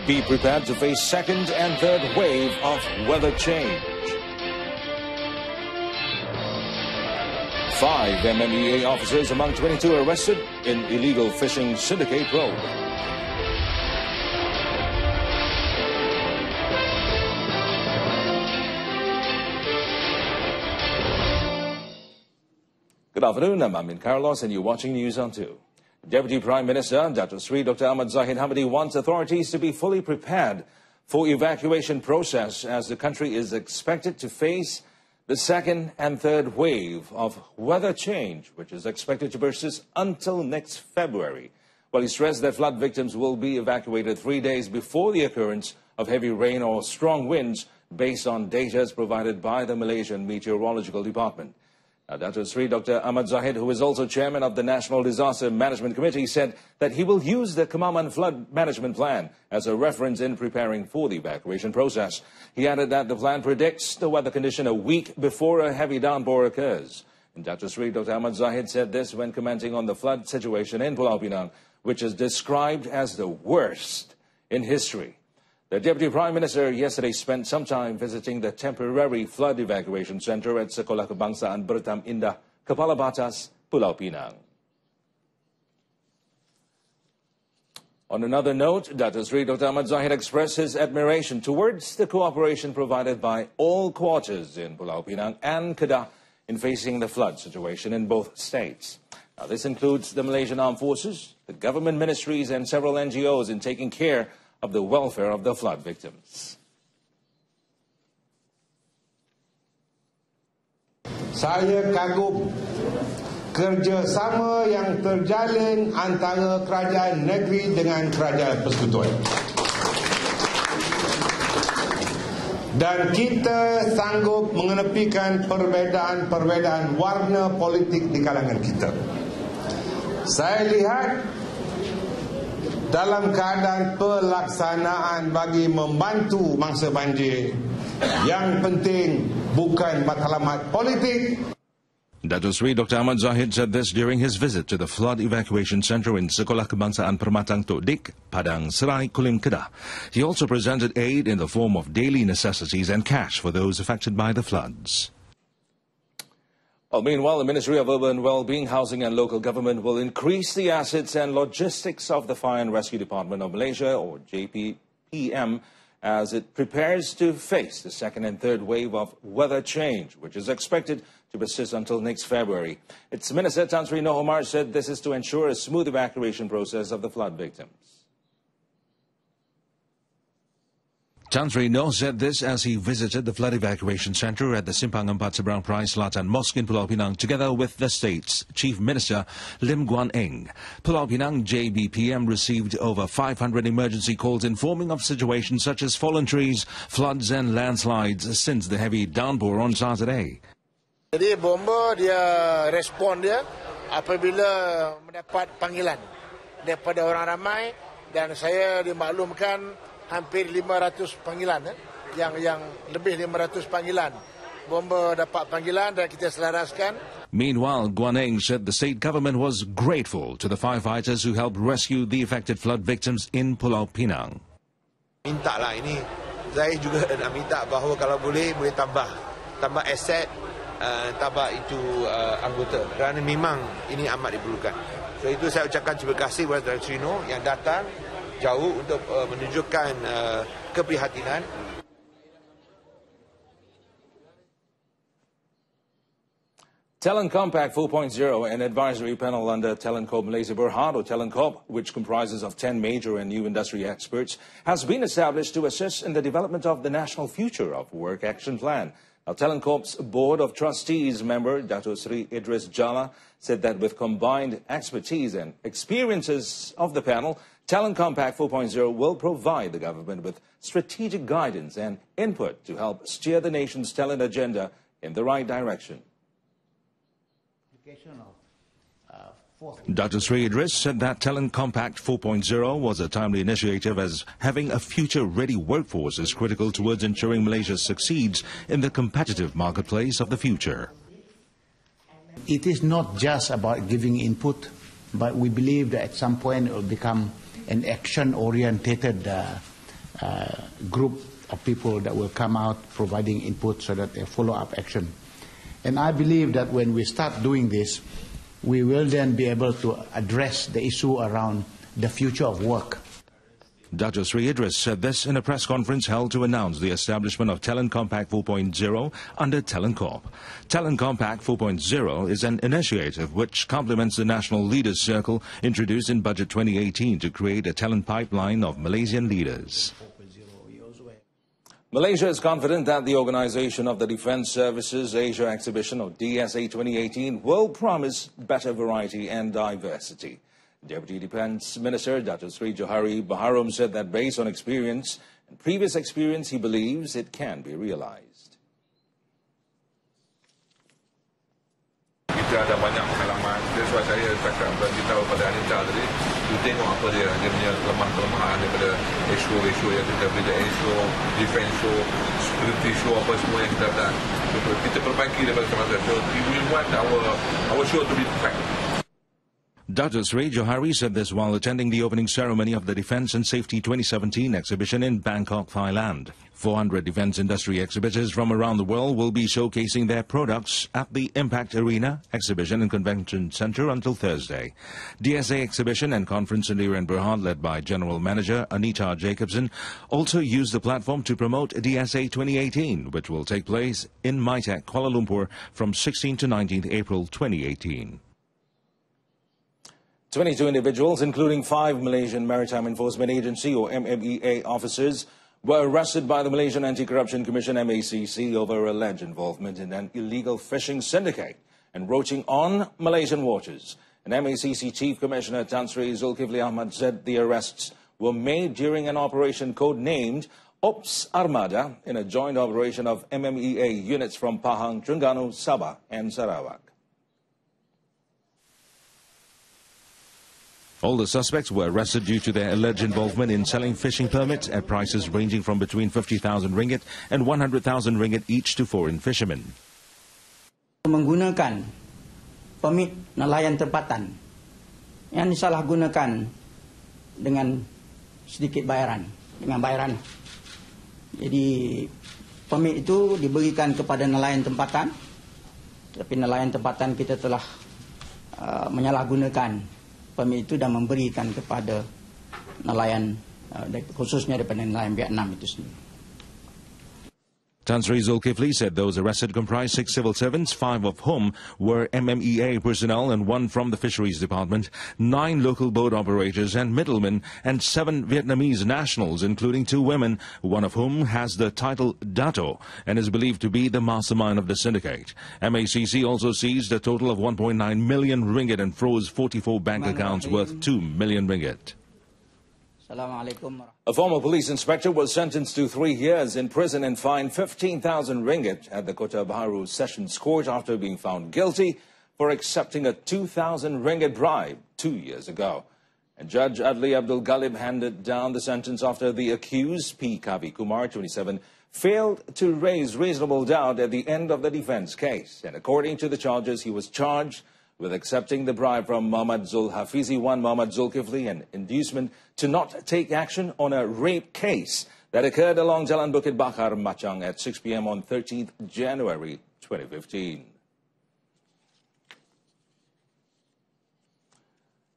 Be prepared to face second and third wave of weather change. 5 MMEA officers among 22 arrested in illegal fishing syndicate probe. Good afternoon, I'm Amin Carlos and you're watching News on 2. Deputy Prime Minister Dr. Ahmad Zahid Hamidi wants authorities to be fully prepared for evacuation process as the country is expected to face the second and third wave of weather change, which is expected to persist until next February. Well, he stressed that flood victims will be evacuated 3 days before the occurrence of heavy rain or strong winds based on data provided by the Malaysian Meteorological Department. Dr. Ahmad Zahid, who is also chairman of the National Disaster Management Committee, said that he will use the Kemaman Flood Management Plan as a reference in preparing for the evacuation process. He added that the plan predicts the weather condition a week before a heavy downpour occurs. And Dr. Ahmad Zahid said this when commenting on the flood situation in Pulau Pinang, which is described as the worst in history. The Deputy Prime Minister yesterday spent some time visiting the temporary flood evacuation center at Sekolah Kebangsaan Bertam Indah, Kepala Batas, Pulau Pinang. On another note, Dr. Ahmad Zahid expressed his admiration towards the cooperation provided by all quarters in Pulau Pinang and Kedah in facing the flood situation in both states. Now, this includes the Malaysian Armed Forces, the government ministries and several NGOs in taking care of the welfare of the flood victims. Saya kagum kerjasama yang terjalin antara kerajaan negeri dengan kerajaan persekutuan. Dan kita sanggup mengenepikan perbedaan-perbedaan warna politik di kalangan kita. Saya lihat dalam keadaan pelaksanaan bagi membantu mangsa banjir, yang penting bukan matlamat politik. Dr. Ahmad Zahid said this during his visit to the flood evacuation center in Sekolah Kebangsaan Permatang Tok Dik, Padang Serai, Kulim, Kedah. He also presented aid in the form of daily necessities and cash for those affected by the floods. Well, meanwhile, the Ministry of Urban Wellbeing, Housing and Local Government will increase the assets and logistics of the Fire and Rescue Department of Malaysia, or JPPM, as it prepares to face the second and third wave of weather change, which is expected to persist until next February. Its Minister Tan Sri Noh Omar said this is to ensure a smooth evacuation process of the flood victims. Tan Sri Noh said this as he visited the flood evacuation center at the Simpang 4 Seberang Perai Selatan Mosque in Pulau Pinang together with the state's Chief Minister Lim Guan Eng. Pulau Pinang JBPM received over 500 emergency calls informing of situations such as fallen trees, floods and landslides since the heavy downpour on Saturday. Jadi bomba dia respon dia apabila mendapat panggilan daripada orang ramai dan saya dimaklumkan hampir 500 panggilan, yang lebih 500 panggilan. Bomba dapat panggilan dan kita selaraskan. Meanwhile, Guan Eng said the state government was grateful to the firefighters who helped rescue the affected flood victims in Pulau Pinang. Minta lah ini, saya juga nak minta bahawa kalau boleh tambah aset, tambah itu anggota. Kerana memang ini amat diperlukan. So itu saya ucapkan terima kasih kepada Dr. Sri Noh yang datang jauh untuk menunjukkan keprihatinan. Tellen Compact 4.0, an advisory panel under Tellen Malaysia Berhad, or Tellen, which comprises of 10 major and new industry experts, has been established to assist in the development of the National Future of Work Action Plan. Now, Tellen Board of Trustees member, Dato Sri Idris Jala, said that with combined expertise and experiences of the panel, Tellen Compact 4.0 will provide the government with strategic guidance and input to help steer the nation's talent agenda in the right direction. Dr. Sri Idris said that Tellen Compact 4.0 was a timely initiative, as having a future-ready workforce is critical towards ensuring Malaysia succeeds in the competitive marketplace of the future. It is not just about giving input, but we believe that at some point it will become an action-orientated group of people that will come out providing input so that they follow up action. And I believe that when we start doing this, we will then be able to address the issue around the future of work. Dr. Sri Idris said this in a press conference held to announce the establishment of Tellen Compact 4.0 under Tellen Corp. Tellen Compact 4.0 is an initiative which complements the National Leaders Circle introduced in Budget 2018 to create a talent pipeline of Malaysian leaders. Malaysia is confident that the organization of the Defence Services Asia Exhibition of DSA 2018 will promise better variety and diversity. Deputy Defence Minister Dr. Sri Johari Baharom said that based on experience and previous experience, he believes it can be realized. Kita ada banyak pengalaman. That's why saya cakap bagi tahu pada Anita tadi, you tengok apa dia punya kelemahan daripada isu yang kita beli, isu defense show, security show, apa semua yang kita dah kita perbaiki daripada semasa. So we want our show to be perfect. Dr. Sri Johari said this while attending the opening ceremony of the Defence and Safety 2017 exhibition in Bangkok, Thailand. 400 defence industry exhibitors from around the world will be showcasing their products at the Impact Arena Exhibition and Convention Centre until Thursday. DSA Exhibition and Conference in Irian Berhad, led by General Manager Anita Jacobson, also used the platform to promote DSA 2018, which will take place in MACC, Kuala Lumpur from 16 to 19th April 2018. 22 individuals, including 5 Malaysian Maritime Enforcement Agency or MMEA officers, were arrested by the Malaysian Anti-Corruption Commission MACC over alleged involvement in an illegal fishing syndicate encroaching on Malaysian waters. And MACC Chief Commissioner Tan Sri Zulkifli Ahmad said the arrests were made during an operation codenamed Ops Armada in a joint operation of MMEA units from Pahang, Terengganu, Sabah and Sarawak. All the suspects were arrested due to their alleged involvement in selling fishing permits at prices ranging from between 50,000 ringgit and 100,000 ringgit each to foreign fishermen. Menggunakan permit nelayan tempatan yang disalahgunakan dengan sedikit bayaran, Jadi permit itu diberikan kepada nelayan tempatan, tapi nelayan tempatan kita telah menyalahgunakan permit itu dan memberikan kepada nelayan khususnya daripada nelayan Vietnam itu sendiri. Tan Sri Zulkifli said those arrested comprised 6 civil servants, 5 of whom were MMEA personnel and 1 from the Fisheries Department, 9 local boat operators and middlemen, and 7 Vietnamese nationals, including 2 women, one of whom has the title Dato and is believed to be the mastermind of the syndicate. MACC also seized a total of 1.9 million ringgit and froze 44 bank accounts worth 2 million ringgit. A former police inspector was sentenced to 3 years in prison and fined 15,000 ringgit at the Kota Bharu Sessions Court after being found guilty for accepting a 2,000 ringgit bribe 2 years ago. And Judge Adli Abdul Ghalib handed down the sentence after the accused, P. Kavi Kumar, 27, failed to raise reasonable doubt at the end of the defense case. And according to the charges, he was charged with accepting the bribe from Muhammad Zul Hafizi, Muhammad Zulkifli, and inducement to not take action on a rape case that occurred along Jalan Bukit Bakar, Machang at 6 p.m. on 13th January 2015.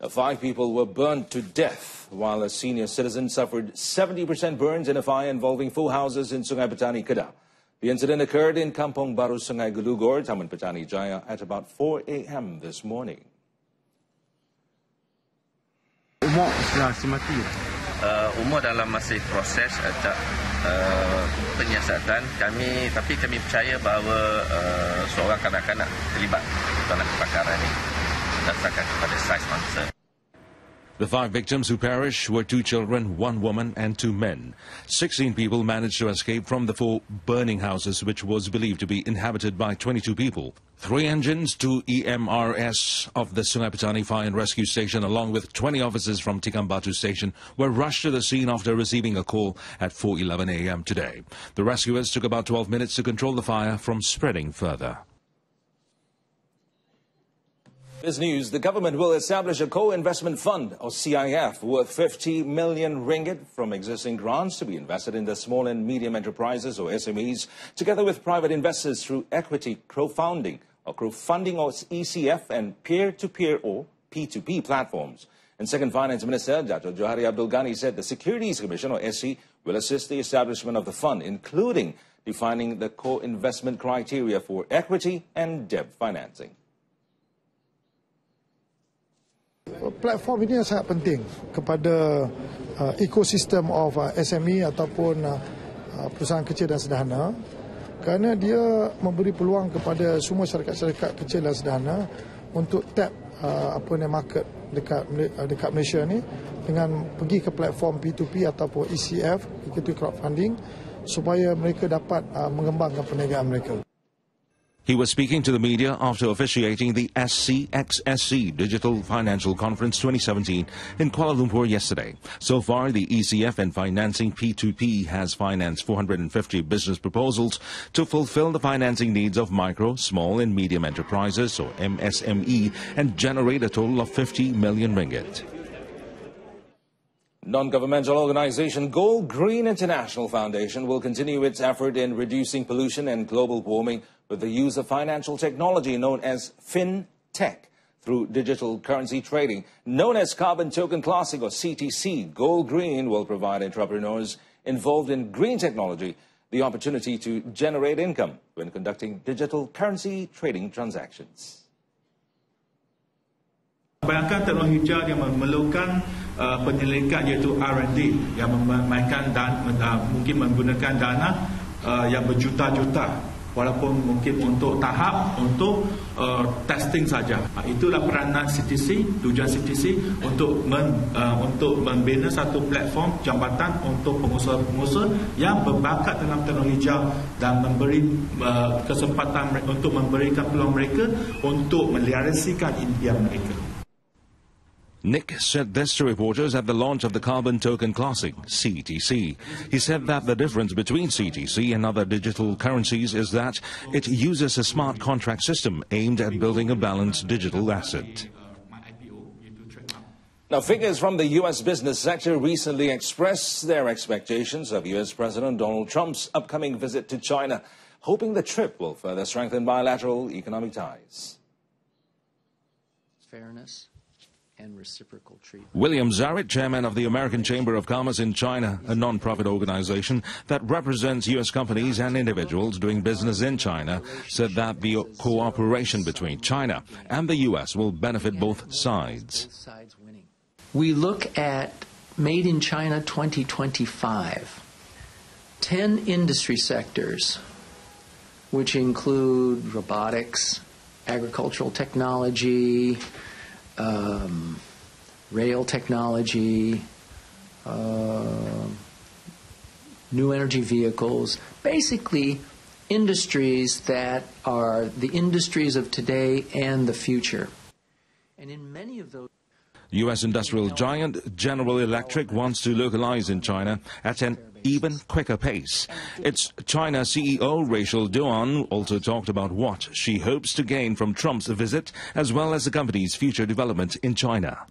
5 people were burnt to death, while a senior citizen suffered 70% burns in a fire involving 4 houses in Sungai Petani, Kedah. The incident occurred in Kampung Baru Sungai Gelugor, Taman Petani Jaya at about 4 a.m. this morning. Umur sudah semati. Umur dalam masih proses penyiasatan kami, tapi kami percaya bahawa seorang kanak-kanak terlibat dalam kebakaran ini berdasarkan kepada saiz mangsa. The 5 victims who perished were 2 children, 1 woman and 2 men. 16 people managed to escape from the 4 burning houses, which was believed to be inhabited by 22 people. 3 engines, 2 EMRS of the Sungai Petani Fire and Rescue Station, along with 20 officers from Tikam Batu Station, were rushed to the scene after receiving a call at 4:11 a.m. today. The rescuers took about 12 minutes to control the fire from spreading further. This news, the government will establish a co-investment fund, or CIF, worth 50 million ringgit from existing grants to be invested in the small and medium enterprises, or SMEs, together with private investors through equity crowdfunding or ECF and peer-to-peer or P2P platforms. And Second Finance Minister Dr. Johari Abdul Ghani said the Securities Commission, or SC, will assist the establishment of the fund, including defining the co-investment criteria for equity and debt financing. Platform ini sangat penting kepada ekosistem of SME ataupun perusahaan kecil dan sederhana, kerana dia memberi peluang kepada semua syarikat-syarikat kecil dan sederhana untuk tap market dekat Malaysia ni dengan pergi ke platform P2P ataupun ECF, equity crowdfunding, supaya mereka dapat mengembangkan perniagaan mereka. He was speaking to the media after officiating the SCXSC Digital Financial Conference 2017 in Kuala Lumpur yesterday. So far, the ECF and Financing P2P has financed 450 business proposals to fulfill the financing needs of micro, small and medium enterprises, or MSME, and generate a total of 50 million ringgit. Non-governmental organization Go Green International Foundation will continue its effort in reducing pollution and global warming with the use of financial technology known as FinTech through digital currency trading. Known as Carbon Token Classic, or CTC, Go Green will provide entrepreneurs involved in green technology the opportunity to generate income when conducting digital currency trading transactions. Bayangkan teknologi hijau yang memerlukan penyelidikan, iaitu R&D, yang memainkan mungkin menggunakan dana yang berjuta-juta, walaupun mungkin untuk tahap untuk testing saja. Itulah peranan CTC, tujuan CTC untuk membina satu platform jambatan untuk pengusaha-pengusaha yang berbakat dalam teknologi hijau dan memberi kesempatan untuk memberikan peluang mereka untuk merealisasikan impian mereka. Nick said this to reporters at the launch of the Carbon Token Classic, CTC. He said that the difference between CTC and other digital currencies is that it uses a smart contract system aimed at building a balanced digital asset. Now, figures from the U.S. business sector recently expressed their expectations of U.S. President Donald Trump's upcoming visit to China, hoping the trip will further strengthen bilateral economic ties. Fairness and reciprocal treatment. William Zahid, chairman of the American Chamber of Commerce in China, a non-profit organization that represents U.S. companies and individuals doing business in China, said that the cooperation between China and the U.S. will benefit both sides. We look at Made in China 2025, 10 industry sectors, which include robotics, agricultural technology, rail technology, new energy vehicles, basically industries that are the industries of today and the future. And in many of those, U.S. industrial giant General Electric wants to localize in China at an even quicker pace. Its China CEO, Rachel Duan, also talked about what she hopes to gain from Trump's visit, as well as the company's future development in China.